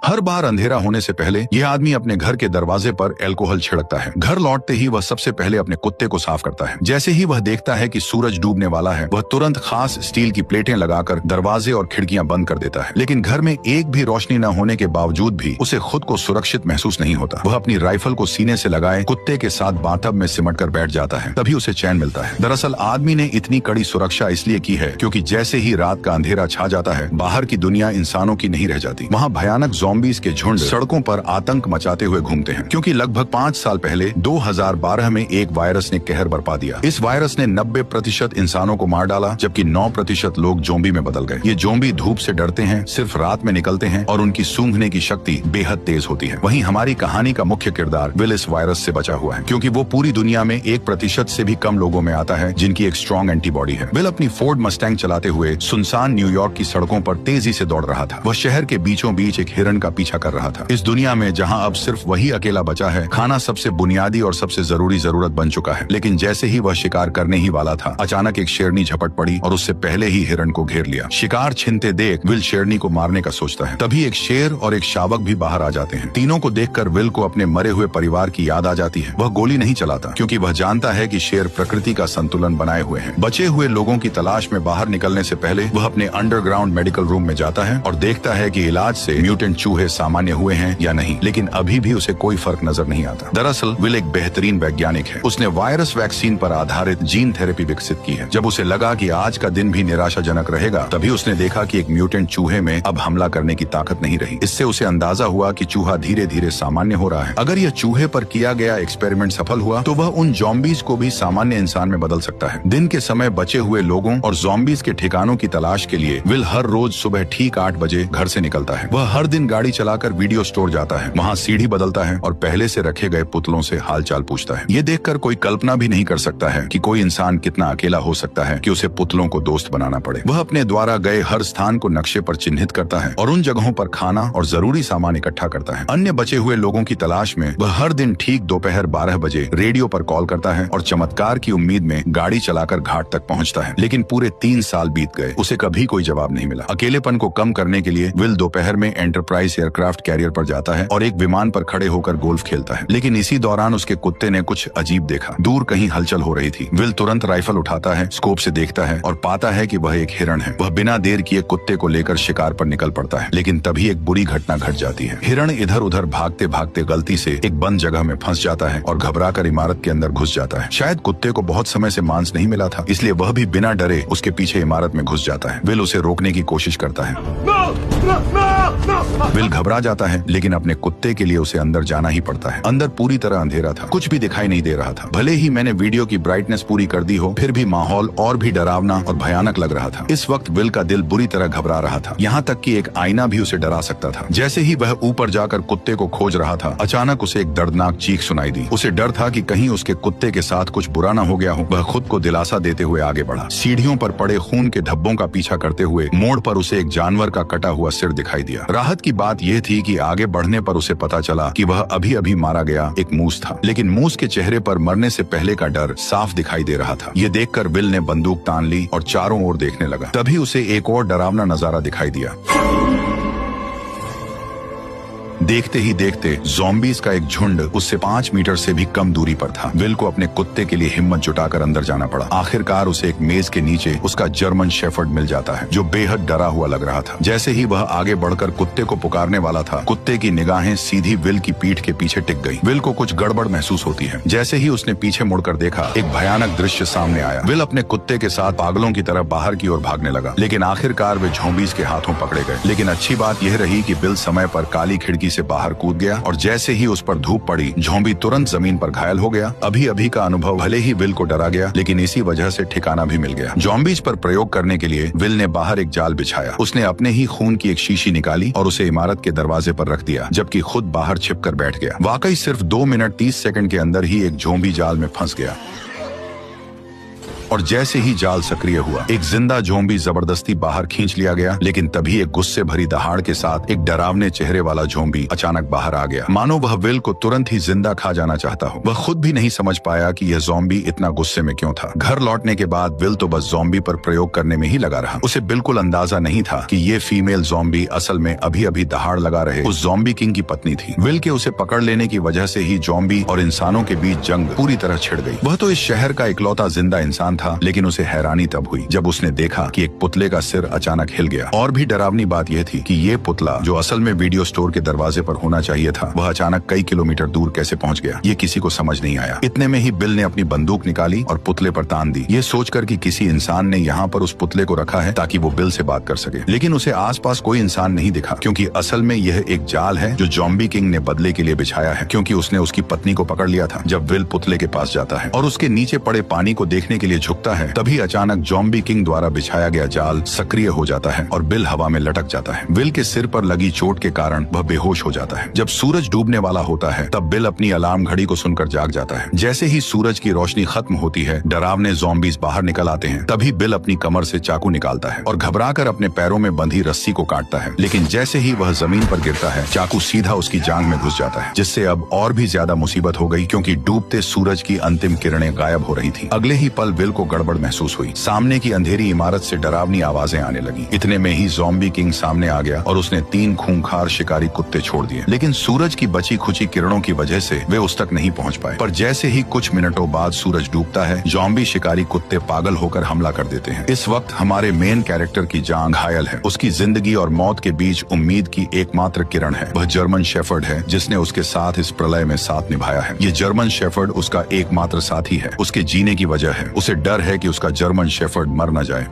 हर बार अंधेरा होने से पहले यह आदमी अपने घर के दरवाजे पर अल्कोहल छिड़कता है। घर लौटते ही वह सबसे पहले अपने कुत्ते को साफ करता है। जैसे ही वह देखता है कि सूरज डूबने वाला है, वह तुरंत खास स्टील की प्लेटें लगाकर दरवाजे और खिड़कियां बंद कर देता है। लेकिन घर में एक भी रोशनी न होने के बावजूद भी उसे खुद को सुरक्षित महसूस नहीं होता। वह अपनी राइफल को सीने से लगाए कुत्ते के साथ बाथटब में सिमट कर बैठ जाता है, तभी उसे चैन मिलता है। दरअसल आदमी ने इतनी कड़ी सुरक्षा इसलिए की है क्योंकि जैसे ही रात का अंधेरा छा जाता है, बाहर की दुनिया इंसानों की नहीं रह जाती। वहाँ भयानक ज़ॉम्बीज़ के झुंड सड़कों पर आतंक मचाते हुए घूमते हैं, क्योंकि लगभग 5 साल पहले 2012 में एक वायरस ने कहर बरपा दिया। इस वायरस ने 90% इंसानों को मार डाला, जबकि 9% लोग ज़ॉम्बी में बदल गए। ये ज़ॉम्बी धूप से डरते हैं, सिर्फ रात में निकलते हैं और उनकी सूंघने की शक्ति बेहद तेज होती है। वहीं हमारी कहानी का मुख्य किरदार विल इस वायरस से बचा हुआ है, क्योंकि वो पूरी दुनिया में 1% से भी कम लोगों में आता है जिनकी एक स्ट्रॉन्ग एंटीबॉडी है। विल अपनी फोर्ड मस्टैंग चलाते हुए सुनसान न्यूयॉर्क की सड़कों पर तेजी से दौड़ रहा था। वह शहर के बीचों बीच एक हिरण का पीछा कर रहा था। इस दुनिया में जहां अब सिर्फ वही अकेला बचा है, खाना सबसे बुनियादी और सबसे जरूरी जरूरत बन चुका है। लेकिन जैसे ही वह शिकार करने ही वाला था, अचानक एक शेरनी झपट पड़ी और उससे पहले ही हिरण को घेर लिया। शिकार छिनते देख विल शेरनी को मारने का सोचता है। तभी एक शेर और एक शावक भी बाहर आ जाते हैं। तीनों को देखकर विल को अपने मरे हुए परिवार की याद आ जाती है। वह गोली नहीं चलाता, क्योंकि वह जानता है कि शेर प्रकृति का संतुलन बनाए हुए हैं। बचे हुए लोगों की तलाश में बाहर निकलने से पहले वह अपने अंडरग्राउंड मेडिकल रूम में जाता है और देखता है कि इलाज से म्यूटेंट चूहे सामान्य हुए हैं या नहीं। लेकिन अभी भी उसे कोई फर्क नजर नहीं आता। दरअसल विल एक बेहतरीन वैज्ञानिक है। उसने वायरस वैक्सीन पर आधारित जीन थेरेपी विकसित की है। जब उसे लगा कि आज का दिन भी निराशाजनक रहेगा, तभी उसने देखा कि एक म्यूटेंट चूहे में अब हमला करने की ताकत नहीं रही। इससे उसे अंदाजा हुआ कि चूहा धीरे धीरे सामान्य हो रहा है। अगर यह चूहे पर किया गया एक्सपेरिमेंट सफल हुआ तो वह उन ज़ॉम्बीज़ को भी सामान्य इंसान में बदल सकता है। दिन के समय बचे हुए लोगों और ज़ॉम्बीज़ के ठिकानों की तलाश के लिए विल हर रोज सुबह ठीक 8 बजे घर से निकलता है। वह हर दिन गाड़ी चलाकर वीडियो स्टोर जाता है, वहाँ सीढ़ी बदलता है और पहले से रखे गए पुतलों से हालचाल पूछता है। ये देखकर कोई कल्पना भी नहीं कर सकता है कि कोई इंसान कितना अकेला हो सकता है कि उसे पुतलों को दोस्त बनाना पड़े। वह अपने द्वारा गए हर स्थान को नक्शे पर चिन्हित करता है और उन जगहों पर खाना और जरूरी सामान इकट्ठा करता है। अन्य बचे हुए लोगों की तलाश में वह हर दिन ठीक दोपहर 12 बजे रेडियो पर कॉल करता है और चमत्कार की उम्मीद में गाड़ी चलाकर घाट तक पहुंचता है। लेकिन पूरे 3 साल बीत गए, उसे कभी कोई जवाब नहीं मिला। अकेलेपन को कम करने के लिए विल दोपहर में एंटरप्राइज एयरक्राफ्ट कैरियर पर जाता है और एक विमान पर खड़े होकर गोल्फ खेलता है। लेकिन इसी दौरान उसके कुत्ते ने कुछ अजीब देखा। दूर कहीं हलचल हो रही थी। विल तुरंत राइफल उठाता है, स्कोप से देखता है और पाता है कि वह एक हिरण है। वह बिना देर किए कुत्ते को लेकर शिकार पर निकल पड़ता है। लेकिन तभी एक बुरी घटना घट जाती है। हिरण इधर उधर भागते भागते गलती से एक बंद जगह में फंस जाता है और घबराकर इमारत के अंदर घुस जाता है। शायद कुत्ते को बहुत समय से मांस नहीं मिला था, इसलिए वह भी बिना डरे उसके पीछे इमारत में घुस जाता है। विल उसे रोकने की कोशिश करता है। विल घबरा जाता है, लेकिन अपने कुत्ते के लिए उसे अंदर जाना ही पड़ता है। अंदर पूरी तरह अंधेरा था, कुछ भी दिखाई नहीं दे रहा था। भले ही मैंने वीडियो की ब्राइटनेस पूरी कर दी हो, फिर भी माहौल और भी डरावना और भयानक लग रहा था। इस वक्त विल का दिल बुरी तरह घबरा रहा था, यहाँ तक कि एक आईना भी उसे डरा सकता था। जैसे ही वह ऊपर जाकर कुत्ते को खोज रहा था, अचानक उसे एक दर्दनाक चीख सुनाई दी। उसे डर था कि कहीं उसके कुत्ते के साथ कुछ बुरा न हो गया हो। वह खुद को दिलासा देते हुए आगे बढ़ा। सीढ़ियों पर पड़े खून के धब्बों का पीछा करते हुए मोड़ पर उसे एक जानवर का कटा हुआ सिर दिखाई दिया। राहत की बात यह थी कि आगे बढ़ने पर उसे पता चला कि वह अभी अभी मारा गया एक मूस था। लेकिन मूस के चेहरे पर मरने से पहले का डर साफ दिखाई दे रहा था। ये देखकर विल ने बंदूक तान ली और चारों ओर देखने लगा। तभी उसे एक और डरावना नजारा दिखाई दिया। देखते ही देखते ज़ॉम्बीज़ का एक झुंड उससे 5 मीटर से भी कम दूरी पर था। विल को अपने कुत्ते के लिए हिम्मत जुटाकर अंदर जाना पड़ा। आखिरकार उसे एक मेज के नीचे उसका जर्मन शेफर्ड मिल जाता है, जो बेहद डरा हुआ लग रहा था। जैसे ही वह आगे बढ़कर कुत्ते को पुकारने वाला था, कुत्ते की निगाहें सीधी विल की पीठ के पीछे टिक गई। विल को कुछ गड़बड़ महसूस होती है। जैसे ही उसने पीछे मुड़कर देखा, एक भयानक दृश्य सामने आया। विल अपने कुत्ते के साथ पागलों की तरह बाहर की ओर भागने लगा, लेकिन आखिरकार वे ज़ॉम्बीज़ के हाथों पकड़े गए। लेकिन अच्छी बात यह रही कि विल समय पर काली खिड़की से बाहर कूद गया और जैसे ही उस पर धूप पड़ी, ज़ॉम्बी तुरंत जमीन पर घायल हो गया। अभी अभी का अनुभव भले ही विल को डरा गया, लेकिन इसी वजह से ठिकाना भी मिल गया। ज़ॉम्बीज़ पर प्रयोग करने के लिए विल ने बाहर एक जाल बिछाया। उसने अपने ही खून की एक शीशी निकाली और उसे इमारत के दरवाजे पर रख दिया, जबकि खुद बाहर छिपकर बैठ गया। वाकई सिर्फ 2 मिनट 30 सेकंड के अंदर ही एक ज़ॉम्बी जाल में फंस गया और जैसे ही जाल सक्रिय हुआ, एक जिंदा ज़ॉम्बी जबरदस्ती बाहर खींच लिया गया। लेकिन तभी एक गुस्से भरी दहाड़ के साथ एक डरावने चेहरे वाला ज़ॉम्बी अचानक बाहर आ गया, मानो वह विल को तुरंत ही जिंदा खा जाना चाहता हो। वह खुद भी नहीं समझ पाया कि यह ज़ॉम्बी इतना गुस्से में क्यों था। घर लौटने के बाद विल तो बस ज़ॉम्बी पर प्रयोग करने में ही लगा रहा। उसे बिल्कुल अंदाजा नहीं था कि ये फीमेल ज़ॉम्बी असल में अभी अभी दहाड़ लगा रहे उस ज़ॉम्बी किंग की पत्नी थी। विल के उसे पकड़ लेने की वजह से ही ज़ॉम्बी और इंसानों के बीच जंग पूरी तरह छिड़ गई। वह तो इस शहर का इकलौता जिंदा इंसान था, लेकिन उसे हैरानी तब हुई जब उसने देखा कि एक पुतले का सिर अचानक हिल गया। और भी डरावनी बात यह थी कि ये पुतला, जो असल में वीडियो स्टोर के दरवाजे पर होना चाहिए था, वह अचानक कई किलोमीटर दूर कैसे पहुंच गया, ये किसी को समझ नहीं आया। इतने में ही बिल ने अपनी बंदूक निकाली और पुतले पर तान दी, ये सोचकर कि किसी इंसान ने यहाँ पर उस पुतले को रखा है ताकि वो बिल से बात कर सके। लेकिन उसे आसपास कोई इंसान नहीं दिखा, क्योंकि असल में यह एक जाल है जो ज़ॉम्बी किंग ने बदले के लिए बिछाया है, क्योंकि उसने उसकी पत्नी को पकड़ लिया था। जब विल पुतले के पास जाता है और उसके नीचे पड़े पानी को देखने के लिए झुकता है, तभी अचानक ज़ॉम्बी किंग द्वारा बिछाया गया जाल सक्रिय हो जाता है और बिल हवा में लटक जाता है। विल के सिर पर लगी चोट के कारण वह बेहोश हो जाता है। जब सूरज डूबने वाला होता है, तब बिल अपनी अलार्म घड़ी को सुनकर जाग जाता है। जैसे ही सूरज की रोशनी खत्म होती है, डरावने ज़ॉम्बीज बाहर निकल आते हैं। तभी बिल अपनी कमर से चाकू निकालता है और घबराकर अपने पैरों में बंधी रस्सी को काटता है। लेकिन जैसे ही वह जमीन पर गिरता है, चाकू सीधा उसकी जांघ में घुस जाता है, जिससे अब और भी ज्यादा मुसीबत हो गई, क्योंकि डूबते सूरज की अंतिम किरणें गायब हो रही थी। अगले ही पल विल को गड़बड़ महसूस हुई। सामने की अंधेरी इमारत से डरावनी आवाजें आने लगी। इतने में ही ज़ॉम्बी किंग सामने आ गया और उसने 3 खूंखार शिकारी कुत्ते छोड़ दिए। लेकिन सूरज की बची खुची किरणों की वजह से वे उस तक नहीं पहुंच पाए। पर जैसे ही कुछ मिनटों बाद सूरज डूबता है, ज़ॉम्बी शिकारी कुत्ते पागल होकर हमला कर देते हैं। इस वक्त हमारे मेन कैरेक्टर की जान घायल है। उसकी जिंदगी और मौत के बीच उम्मीद की एकमात्र किरण है। वह जर्मन शेफर्ड है, जिसने उसके साथ इस प्रलय में साथ निभाया है। ये जर्मन शेफर्ड उसका एकमात्र साथी है। उसके जीने की वजह है। उसे डर है कि उसका जर्मन शेफर्ड मर न जाए।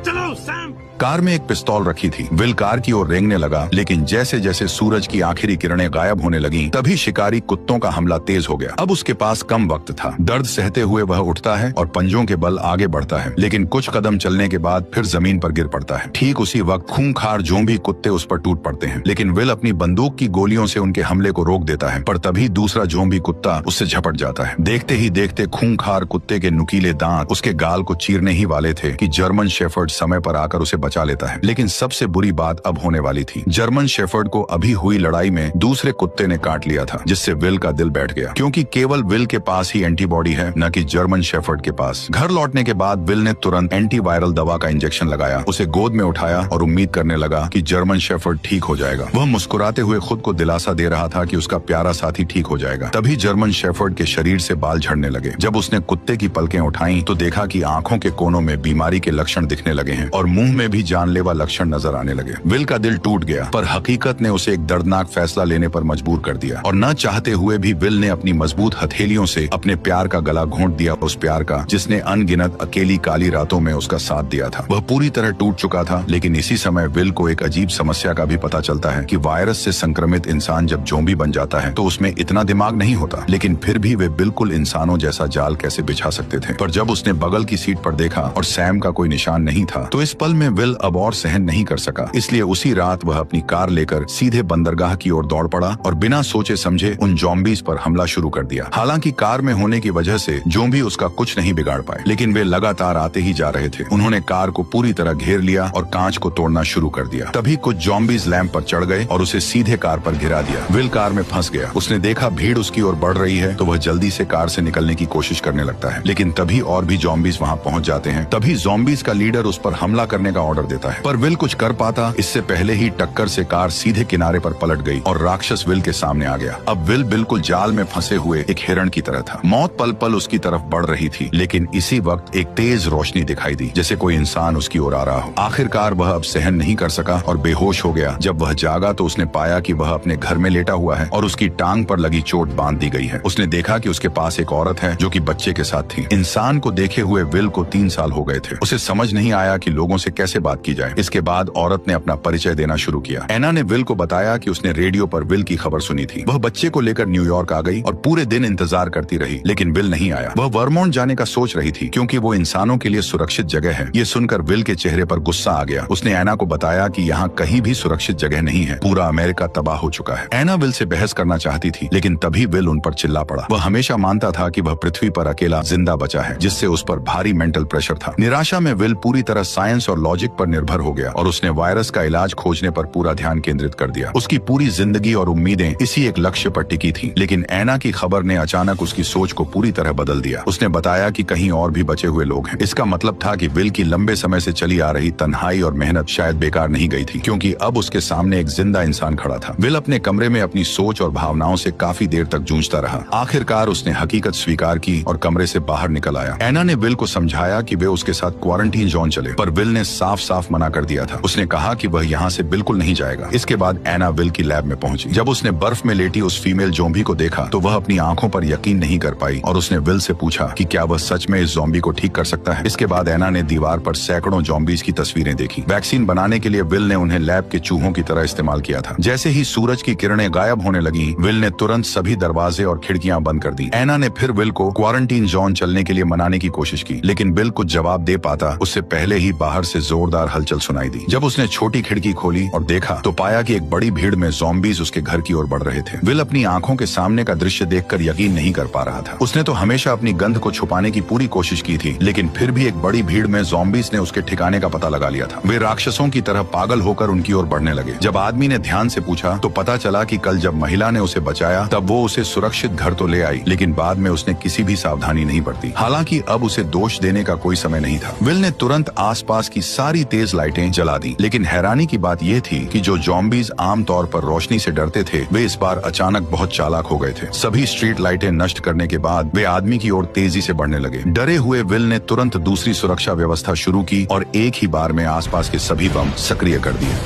चलो सैम। कार में एक पिस्तौल रखी थी। विल कार की ओर रेंगने लगा, लेकिन जैसे जैसे सूरज की आखिरी किरणें गायब होने लगीं, तभी शिकारी कुत्तों का हमला तेज हो गया। अब उसके पास कम वक्त था। दर्द सहते हुए वह उठता है और पंजों के बल आगे बढ़ता है, लेकिन कुछ कदम चलने के बाद फिर जमीन पर गिर पड़ता है। ठीक उसी वक्त खूंखार ज़ॉम्बी कुत्ते उस पर टूट पड़ते हैं, लेकिन विल अपनी बंदूक की गोलियों से उनके हमले को रोक देता है। पर तभी दूसरा ज़ॉम्बी कुत्ता उससे झपट जाता है। देखते ही देखते खूंखार कुत्ते के नुकीले दांत उसके गाल को चीरने ही वाले थे कि जर्मन शेफर्ड समय पर आकर उसे बचा लेता है। लेकिन सबसे बुरी बात अब होने वाली थी। जर्मन शेफर्ड को अभी हुई लड़ाई में दूसरे कुत्ते ने काट लिया था, जिससे विल का दिल बैठ गया, क्योंकि केवल विल के पास ही एंटीबॉडी है, न कि जर्मन शेफर्ड के पास। घर लौटने के बाद विल ने तुरंत एंटीवायरल दवा का इंजेक्शन लगाया, उसे गोद में उठाया और उम्मीद करने लगा कि जर्मन शेफर्ड ठीक हो जाएगा। वह मुस्कुराते हुए खुद को दिलासा दे रहा था कि उसका प्यारा साथी ठीक हो जाएगा। तभी जर्मन शेफर्ड के शरीर से बाल झड़ने लगे। जब उसने कुत्ते की पलकें उठाई तो देखा कि आंखों के कोनों में बीमारी के लक्षण दिखने लगे हैं और मुंह में भी जानलेवा लक्षण नजर आने लगे। विल का दिल टूट गया, पर हकीकत ने उसे एक दर्दनाक फैसला लेने पर मजबूर कर दिया और न चाहते हुए भी विल ने अपनी मजबूत हथेलियों से अपने प्यार का गला घोंट दिया, उस प्यार का जिसने अनगिनत अकेली काली रातों में उसका साथ दिया था। वह पूरी तरह टूट चुका था, लेकिन इसी समय विल को एक अजीब समस्या का भी पता चलता है कि वायरस से संक्रमित इंसान जब ज़ॉम्बी बन जाता है तो उसमें इतना दिमाग नहीं होता, लेकिन फिर भी वे बिल्कुल इंसानों जैसा जाल कैसे बिछा सकते थे। पर जब उसने बगल की सीट पर देखा और सैम का कोई निशान नहीं था, तो इस पल में विल अब और सहन नहीं कर सका। इसलिए उसी रात वह अपनी कार लेकर सीधे बंदरगाह की ओर दौड़ पड़ा और बिना सोचे समझे उन ज़ॉम्बीज पर हमला शुरू कर दिया। हालांकि कार में होने की वजह से ज़ॉम्बी उसका कुछ नहीं बिगाड़ पाए, लेकिन वे लगातार आते ही जा रहे थे। उन्होंने कार को पूरी तरह घेर लिया और कांच को तोड़ना शुरू कर दिया। तभी कुछ ज़ॉम्बीज लैंप पर चढ़ गए और उसे सीधे कार पर गिरा दिया। विल कार में फंस गया। उसने देखा भीड़ उसकी ओर बढ़ रही है, तो वह जल्दी से कार से निकलने की कोशिश करने लगता है, लेकिन तभी और भी ज़ॉम्बीज वहां पहुंच जाते हैं। तभी ज़ॉम्बीज का लीडर उस पर हमला करने का ऑर्डर देता है, पर विल कुछ कर पाता इससे पहले ही टक्कर से कार सीधे किनारे पर पलट गई और राक्षस विल के सामने आ गया। अब विल बिल्कुल जाल में फंसे हुए एक हिरण की तरह था। मौत पल पल उसकी तरफ बढ़ रही थी, लेकिन इसी वक्त एक तेज रोशनी दिखाई दी, जैसे कोई इंसान उसकी ओर आ रहा हो। आखिरकार वह अब सहन नहीं कर सका और बेहोश हो गया। जब वह जागा तो उसने पाया कि वह अपने घर में लेटा हुआ है और उसकी टांग पर लगी चोट बांध दी गई है। उसने देखा कि उसके पास एक औरत है जो कि बच्चे के साथ थी। इंसान को देखे हुए विल को 3 साल हो गए थे। उसे समझ नहीं आया कि लोगों से कैसे बात की जाए। इसके बाद औरत ने अपना परिचय देना शुरू किया। एना ने विल को बताया कि उसने रेडियो पर विल की खबर सुनी थी। वह बच्चे को लेकर न्यूयॉर्क आ गई और पूरे दिन इंतजार करती रही, लेकिन विल नहीं आया। वह वर्मोंट जाने का सोच रही थी क्योंकि वो इंसानों के लिए सुरक्षित जगह है। ये सुनकर विल के चेहरे पर गुस्सा आ गया। उसने एना को बताया कि यहाँ कहीं भी सुरक्षित जगह नहीं है, पूरा अमेरिका तबाह हो चुका है। एना विल से बहस करना चाहती थी, लेकिन तभी विल उन पर चिल्ला पड़ा। वह हमेशा मानता था कि वह पृथ्वी पर अकेला जिंदा बचा है, जिससे उस पर भारी मेंटल प्रेशर था। निराशा में विल पूरी तरह साइंस और लॉजिक पर निर्भर हो गया और उसने वायरस का इलाज खोजने पर पूरा ध्यान केंद्रित कर दिया। उसकी पूरी जिंदगी और उम्मीदें इसी एक लक्ष्य पर टिकी थी। लेकिन एना की खबर ने अचानक उसकी सोच को पूरी तरह बदल दिया। उसने बताया कि कहीं और भी बचे हुए लोग हैं। इसका मतलब था कि विल की लंबे समय से चली आ रही तन्हाई और मेहनत शायद बेकार नहीं गई थी, क्योंकि अब उसके सामने एक जिंदा इंसान खड़ा था। विल अपने कमरे में अपनी सोच और भावनाओं से काफी देर तक जूझता रहा। आखिरकार उसने हकीकत स्वीकार की और कमरे से बाहर निकल आया। एना ने विल को समझाया कि वे उसके साथ क्वारंटीन जोन चले, पर विल ने साफ साफ मना कर दिया था। उसने कहा कि वह यहाँ से बिल्कुल नहीं जाएगा। इसके बाद एना विल की लैब में पहुंची। जब उसने बर्फ में लेटी उस फीमेल ज़ॉम्बी को देखा तो वह अपनी आंखों पर यकीन नहीं कर पाई और उसने विल से पूछा कि क्या वह सच में इस ज़ॉम्बी को ठीक कर सकता है। इसके बाद एना ने दीवार पर सैकड़ों ज़ॉम्बीज की तस्वीरें देखी। वैक्सीन बनाने के लिए विल ने उन्हें लैब के चूहों की तरह इस्तेमाल किया था। जैसे ही सूरज की किरणें गायब होने लगी, विल ने तुरंत सभी दरवाजे और खिड़कियां बंद कर दी। एना ने फिर विल को क्वारंटीन जोन चलने के लिए मनाने की कोशिश की, लेकिन विल कुछ जवाब दे पाता उससे पहले ही बाहर से जोरदार हलचल सुनाई दी। जब उसने छोटी खिड़की खोली और देखा तो पाया कि एक बड़ी भीड़ में ज़ॉम्बीज उसके घर की ओर बढ़ रहे थे। विल अपनी आंखों के सामने का दृश्य देखकर यकीन नहीं कर पा रहा था। उसने तो हमेशा अपनी गंध को छुपाने की पूरी कोशिश की थी, लेकिन फिर भी एक बड़ी भीड़ में ज़ॉम्बीज ने उसके ठिकाने का पता लगा लिया था। वे राक्षसों की तरह पागल होकर उनकी ओर बढ़ने लगे। जब आदमी ने ध्यान से पूछा तो पता चला कि कल जब महिला ने उसे बचाया तब वो उसे सुरक्षित घर तो ले आई, लेकिन बाद में उसने किसी भी सावधानी नहीं बरती। हालांकि अब उसे दोष देने का कोई समय नहीं था। विल ने तुरंत आसपास की सारी तेज लाइटें जला दी, लेकिन हैरानी की बात यह थी कि जो ज़ॉम्बीज आमतौर पर रोशनी से डरते थे, वे इस बार अचानक बहुत चालाक हो गए थे। सभी स्ट्रीट लाइटें नष्ट करने के बाद वे आदमी की ओर तेजी से बढ़ने लगे। डरे हुए विल ने तुरंत दूसरी सुरक्षा व्यवस्था शुरू की और एक ही बार में आसपास के सभी बम सक्रिय कर दिए।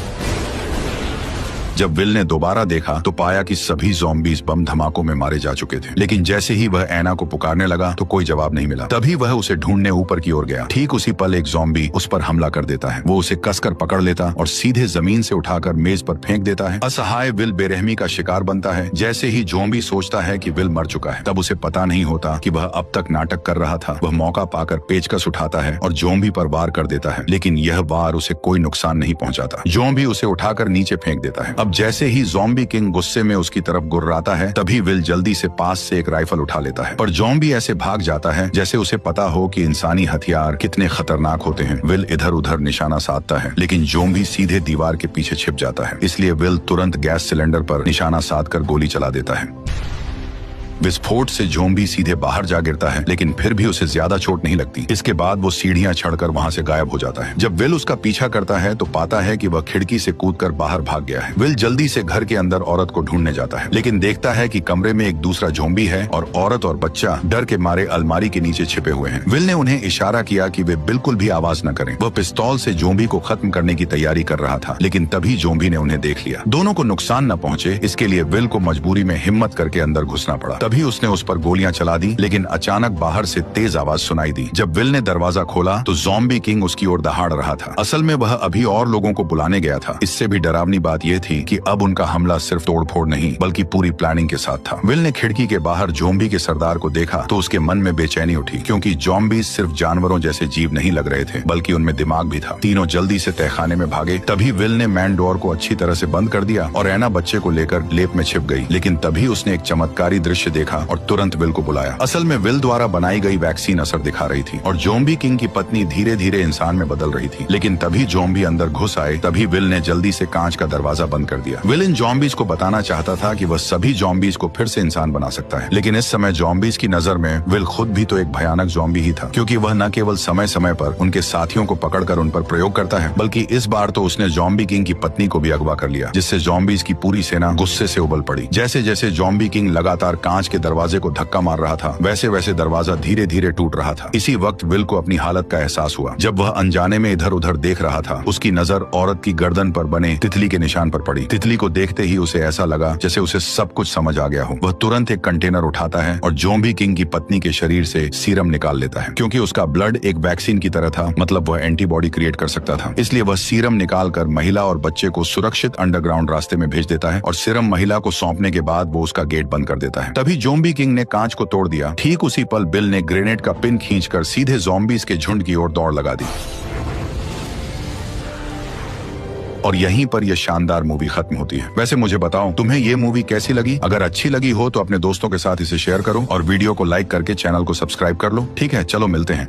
जब विल ने दोबारा देखा तो पाया कि सभी ज़ॉम्बीज बम धमाकों में मारे जा चुके थे। लेकिन जैसे ही वह एना को पुकारने लगा तो कोई जवाब नहीं मिला। तभी वह उसे ढूंढने ऊपर की ओर गया। ठीक उसी पल एक ज़ॉम्बी उस पर हमला कर देता है। वो उसे कसकर पकड़ लेता और सीधे जमीन से उठाकर मेज पर फेंक देता है। असहाय विल बेरहमी का शिकार बनता है। जैसे ही ज़ॉम्बी सोचता है कि विल मर चुका है, तब उसे पता नहीं होता कि वह अब तक नाटक कर रहा था। वह मौका पाकर पेचकस उठाता है और ज़ॉम्बी पर वार कर देता है, लेकिन यह वार उसे कोई नुकसान नहीं पहुंचाता। ज़ॉम्बी उसे उठाकर नीचे फेंक देता है। अब जैसे ही ज़ॉम्बी किंग गुस्से में उसकी तरफ गुर्राता है, तभी विल जल्दी से पास से एक राइफल उठा लेता है। पर ज़ॉम्बी ऐसे भाग जाता है जैसे उसे पता हो कि इंसानी हथियार कितने खतरनाक होते हैं। विल इधर उधर निशाना साधता है, लेकिन ज़ॉम्बी सीधे दीवार के पीछे छिप जाता है। इसलिए विल तुरंत गैस सिलेंडर पर निशाना साधकर गोली चला देता है। विस्फोट से ज़ॉम्बी सीधे बाहर जा गिरता है, लेकिन फिर भी उसे ज्यादा चोट नहीं लगती। इसके बाद वो सीढ़ियां चढ़कर वहां से गायब हो जाता है। जब विल उसका पीछा करता है तो पाता है कि वह खिड़की से कूदकर बाहर भाग गया है। विल जल्दी से घर के अंदर औरत को ढूंढने जाता है, लेकिन देखता है कि कमरे में एक दूसरा ज़ॉम्बी है और औरत और बच्चा डर के मारे अलमारी के नीचे छिपे हुए हैं। विल ने उन्हें इशारा किया कि वे बिल्कुल भी आवाज न करें। वह पिस्तौल से ज़ॉम्बी को खत्म करने की तैयारी कर रहा था, लेकिन तभी ज़ॉम्बी ने उन्हें देख लिया। दोनों को नुकसान न पहुंचे, इसके लिए विल को मजबूरी में हिम्मत करके अंदर घुसना पड़ा। तभी उसने उस पर गोलियां चला दी, लेकिन अचानक बाहर से तेज आवाज सुनाई दी। जब विल ने दरवाजा खोला तो ज़ॉम्बी किंग उसकी ओर दहाड़ रहा था। असल में वह अभी और लोगों को बुलाने गया था। इससे भी डरावनी बात यह थी कि अब उनका हमला सिर्फ तोड़फोड़ नहीं बल्कि पूरी प्लानिंग के साथ था। विल ने खिड़की के बाहर ज़ॉम्बी के सरदार को देखा तो उसके मन में बेचैनी उठी, क्योंकि ज़ॉम्बी सिर्फ जानवरों जैसे जीव नहीं लग रहे थे, बल्कि उनमें दिमाग भी था। तीनों जल्दी से तहखाने में भागे। तभी विल ने मैन डोर को अच्छी तरह से बंद कर दिया और एना बच्चे को लेकर लेप में छिप गई। लेकिन तभी उसने एक चमत्कारी दृश्य देखा और तुरंत विल को बुलाया। असल में विल द्वारा बनाई गई वैक्सीन असर दिखा रही थी और ज़ॉम्बी किंग की पत्नी धीरे धीरे इंसान में बदल रही थी। लेकिन तभी ज़ॉम्बी अंदर घुस आए। तभी विल ने जल्दी से कांच का दरवाजा बंद कर दिया। विल इन ज़ॉम्बीज को बताना चाहता था कि वह सभी ज़ॉम्बीज को फिर से इंसान बना सकता है, लेकिन इस समय ज़ॉम्बीज की नजर में विल खुद भी तो एक भयानक ज़ॉम्बी ही था, क्योंकि वह न केवल समय समय पर उनके साथियों को पकड़कर उन पर प्रयोग करता है, बल्कि इस बार तो उसने ज़ॉम्बी किंग की पत्नी को भी अगवा कर लिया, जिससे ज़ॉम्बीज की पूरी सेना गुस्से से उबल पड़ी। जैसे जैसे ज़ॉम्बी किंग लगातार कांच कांच के दरवाजे को धक्का मार रहा था, वैसे वैसे दरवाजा धीरे धीरे टूट रहा था। इसी वक्त विल को अपनी हालत का एहसास हुआ। जब वह अनजाने में इधर उधर देख रहा था, उसकी नजर औरत की गर्दन पर बने तितली के निशान पर पड़ी। तितली को देखते ही उसे ऐसा लगा जैसे उसे सब कुछ समझ आ गया हो। वह तुरंत एक कंटेनर उठाता है और ज़ॉम्बी किंग की पत्नी के शरीर से सीरम निकाल लेता है। क्योंकि उसका ब्लड एक वैक्सीन की तरह था, मतलब वह एंटीबॉडी क्रिएट कर सकता था। इसलिए वह सीरम निकालकर महिला और बच्चे को सुरक्षित अंडरग्राउंड रास्ते में भेज देता है और सीरम महिला को सौंपने के बाद वो उसका गेट बंद कर देता है। तभी ज़ॉम्बी किंग ने कांच को तोड़ दिया। ठीक उसी पल बिल ने ग्रेनेड का पिन खींचकर सीधे ज़ॉम्बीज के झुंड की ओर दौड़ लगा दी। और यहीं पर यह शानदार मूवी खत्म होती है। वैसे मुझे बताओ, तुम्हें ये मूवी कैसी लगी? अगर अच्छी लगी हो तो अपने दोस्तों के साथ इसे शेयर करो और वीडियो को लाइक करके चैनल को सब्सक्राइब कर लो। ठीक है, चलो मिलते हैं।